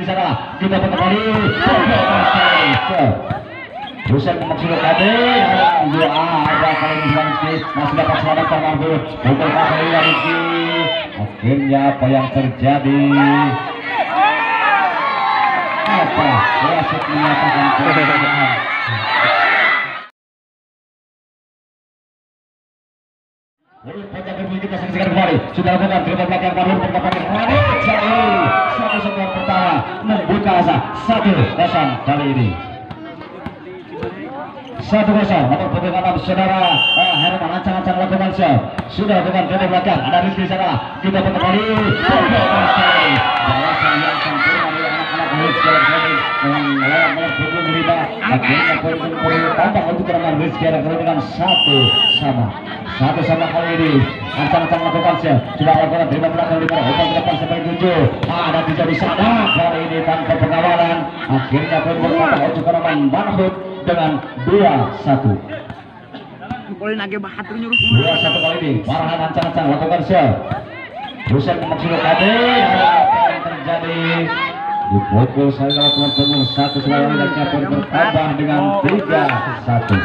sana. Kita kembali. Rusen memaksudkan kade. Ada kali ini Rizky masih dapat selamatkan mampu. Untuk kali ini Rizky. Akhirnya apa yang terjadi? Apa? Wasit menyatakan kemenangan. Kita saksikan kembali. Sudah lakukan dribble belakang baru berdapat kembali. Satu sektor pertama membuka asa 1-0 kali ini. 1-0 nomor punggung 6 saudara Herman ancang-ancang lakukan siap. Sudah lakukan dribble belakang. Ada Rizky sana. Kita kembali. Balasan yang sempurna dari anak-anak Rizky dengan melawan punggung riba. Akhirnya poin tambah untuk kemenangan Rizky dengan 1-1 kali ini. Ancang-ancang lakukan siap. Sudah lakukan dribble belakang di mana umpan ke depan sampai 7. Ada 3 di sana. Kali ini tanpa pengawalan. Akhirnya poin bertambah untuk kemenangan Manhut dengan 2-1. Boleh nage bahatur nyuruh 2-1 kali ini. Farhan ancang-ancang lakukan siap. Rusen memaksudkan kade. Apa yang terjadi? Dipukul saya lakukan punggung 1 selalu dan poin bertambah dengan 3-1.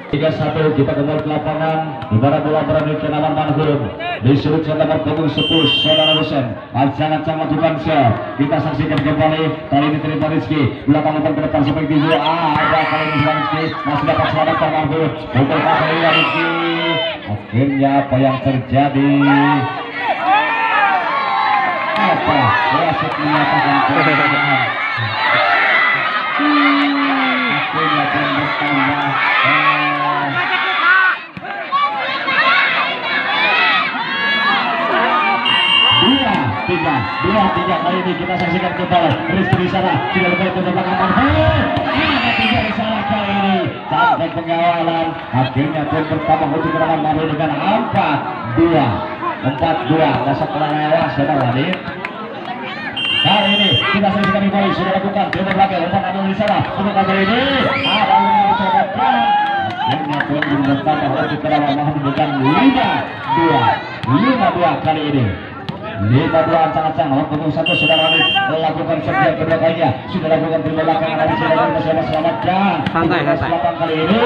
3-1 kita kembali ke lapangan di mana bola berada di kenalan Manhut di sudut nomor punggung 10 saudara Rusen ancang-ancang lakukan siap. Kita saksikan kembali kali ini terima Rizky belakang umpan ke depan sampai 7. Ada kali ini Rizky masih dapat selamatkan Manhut untuk kali ini Rizky. Akhirnya apa yang terjadi? Apa? Wasit menyatakan kemenangan. Akhirnya poin bertambah. 2-3 kali ini kita saksikan kembali Rizky di sana sudah lebih ke belakang Manhut. Ada 3 di sana kali ini tanpa pengawalan. Akhirnya poin pertama untuk kemenangan Manhut dengan 4-2 dasar pelanggaran saudara ini. Kali ini kita saksikan kembali sudah lakukan dribble belakang umpan ada di sana untuk kali ini ada yang dicobakan. Akhirnya poin bertambah untuk kemenangan Manhut dengan 5-2 kali ini. 5-2 ancang-ancang nomor punggung 1 saudara Alif lakukan servis kedua kalinya sudah lakukan dribble belakang ada di sana masih selamatkan santai kali ini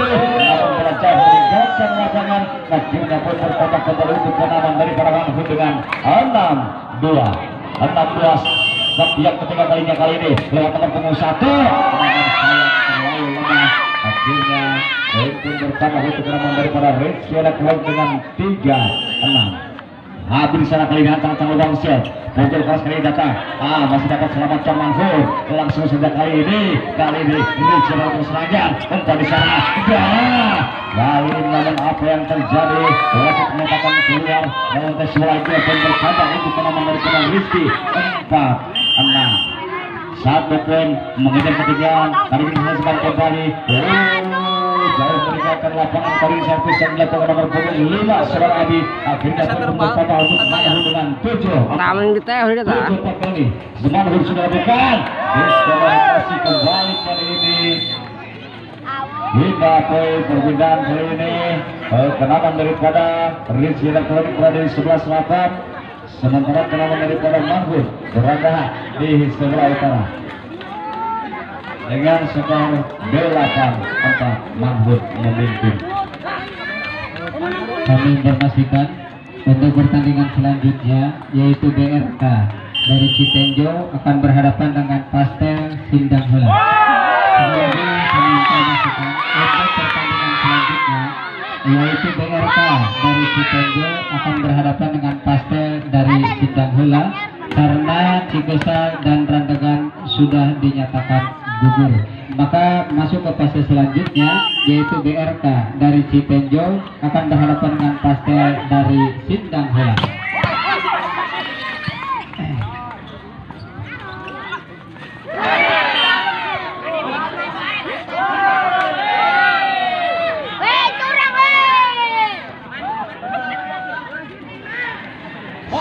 namun beracau meninggalkan lapangan. Akhirnya poin bertambah kembali untuk kemenangan dari para Manhut dengan 6-2 yang ketiga kalinya kali ini lewat nomor punggung 1 terlalu lemah. Akhirnya poin bertambah untuk kemenangan daripada Rizky dengan 3-6. Habis sana kali ini ancang-ancang lubang siap. Pukul keras kali ini datang. Masih dapat selamatkan Manhut. Langsung saja kali ini Rizky langsung serangan. Umpan di sana. Kali ini namun apa yang terjadi? Wasit menyatakan keluar dalam tes lagi poin bertambah untuk kemenangan dari Rizky 4-6. 1 poin mengejar ketinggalan. Kali ini selesai kembali. Jauh meninggalkan lapangan kali servis yang dilakukan nomor punggung 5 saudara Adi. Akhirnya bertambah untuk Manhut dengan 7. Taman kita ya udah tak. 7 kali Manhut sudah lakukan diskualifikasi kembali kali ini. 5 poin perbedaan kali ini. Kemenangan daripada Rizky Elektronik berada di sebelah selatan, sementara kemenangan daripada Manhut berada di sebelah utara dengan skor 8-4 Manhut memimpin. Kami informasikan untuk pertandingan selanjutnya yaitu BRK dari Citenjo akan berhadapan dengan Pastel Sindang Heula. Kemudian kami informasikan untuk pertandingan selanjutnya yaitu BRK dari Citenjo akan berhadapan dengan Pastel dari Sindang Heula karena Cikosa dan Randegan sudah dinyatakan gugur. Maka masuk ke fase selanjutnya yaitu BRK dari Citenjo akan berhadapan dengan Pastel dari Sindang Heula.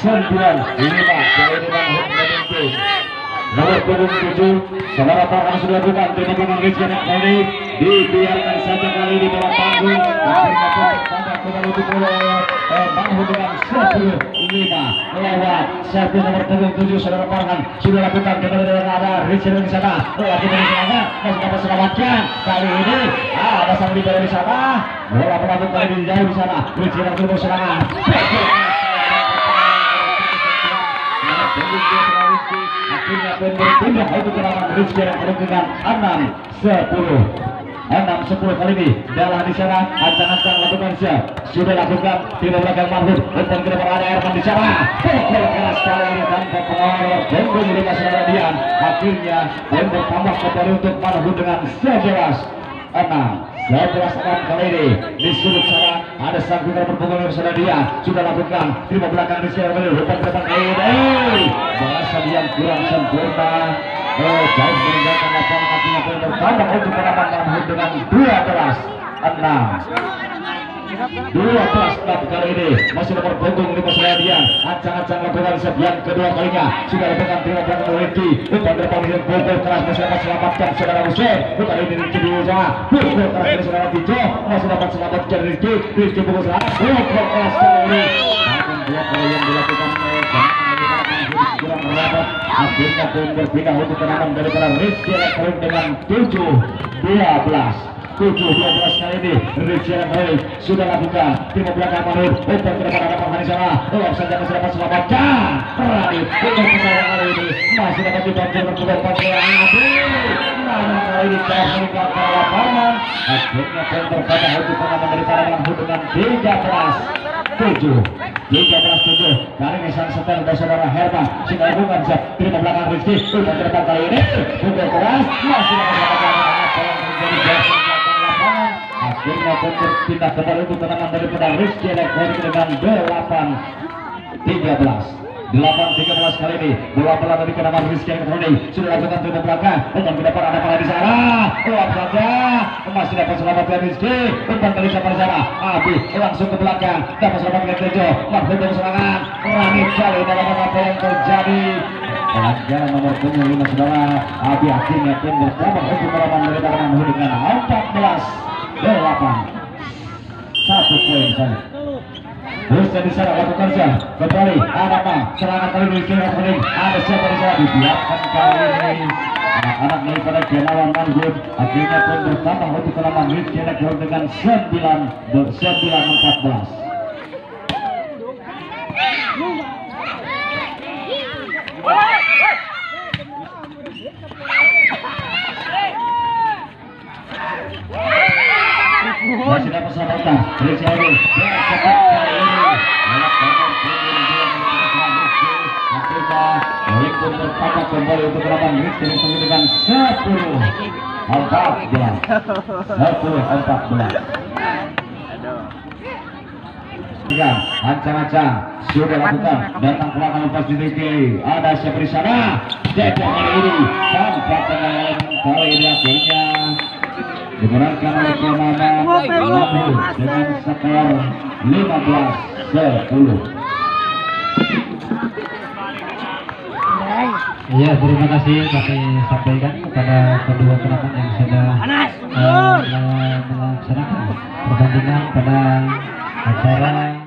Ini Pak, dari Manhut memimpin. Nomor punggung 7 saudara Farhan sudah lakukan dribble Rizky kali dibiarkan saja kali di bawah panggung. Akhirnya poin bertambah dilakukan untuk Manhud dengan 10-5 lewat servis nomor 7 saudara Farhan sudah lakukan kembali dengan ada Richard di sana lagi dari sana masih dapat selamatkan kali ini ada sang di di sana bola pelabut kali ini jauh di sana Richard terus serangan akhirnya pindah untuk serangan Richard dengan 6-10 kali ini dalam di sana ancang-ancang lakukan sudah lakukan tidak belakang Mahmud dan ke depan ada Erman di sana keras kali ini tanpa pengaruh Bendung di masalah Dian akhirnya poin bertambah kembali untuk Mahmud dengan 11-6 kali ini di sudut sana ada sang putar berpukul bersama dia sudah lakukan terima belakang di sana kembali depan ini bahasa dia kurang sempurna jauh meninggalkan lapangan akhirnya poin bertambah untuk penambahan Mahmud dengan 12-6 kali ini masih nomor punggung di masalah dia ancang-ancang lakukan set yang kedua kalinya sudah lakukan terima belakang Ricky depan dengan pukul keras masih dapat selamatkan saudara Hussein kali ini Ricky di usaha pukul keras dari saudara Tijo masih dapat selamatkan Ricky pukul keras kali ini namun dua kali yang dilakukan kurang merapat akhirnya poin berpindah untuk penangan daripada Rizky Elektronik dengan 7-12 kali ini Rizky Elektronik sudah lakukan timur belakang Manur open ke depan ada Farhan di sana lewat saja masih dapat selamatkan Radit untuk pesawat kali ini masih dapat dibantu berpuluh pasir namun kali ini telah meninggalkan lapangan akhirnya poin berpindah untuk penangan daripada Manur dengan 13-7 kali ini sang setel dari saudara Herman sudah lakukan set terima belakang Rizky untuk ke depan kali ini pukul keras masih dapat menjadi akhirnya pun berpindah kembali untuk tenangan daripada Rizky Elektronik dengan 8-13 kali ini bola dari kenaman Rizky Elektronik sudah lakukan terima belakang dan ke depan ada di sana keluar saja masih dapat selamatkan Rizky umpan dari siapa di sana Abi langsung ke belakang dapat selamatkan Tejo Mahmud dari serangan Ranit kali dalam apa yang terjadi pelanggaran nomor 5 saudara Abi akhirnya pun bertambah untuk melawan daripada Mahmud dengan 14-8 1 poin saja Hussein di sana lakukan saja kembali ada serangan kali ini ada siapa di sana dibiarkan kali ini anak-anak daripada Kenawan Manhud akhirnya pun bertambah untuk kelaman Rizky Elektronik dengan 9-14 masih dapat selamatkan Rizky Elektronik akhirnya bertambah kembali untuk kelaman Rizky Elektronik dengan 10-14 ancang-ancang sudah lakukan datang pelanggan lepas di Rizky ada siapa di sana Depo kali ini tanpa tenang kali ini akhirnya dimenangkan oleh Kenaman Manhud dengan skor 15-10. Ya, terima kasih kami sampaikan kepada kedua penonton yang sudah melaksanakan pertandingan pada acara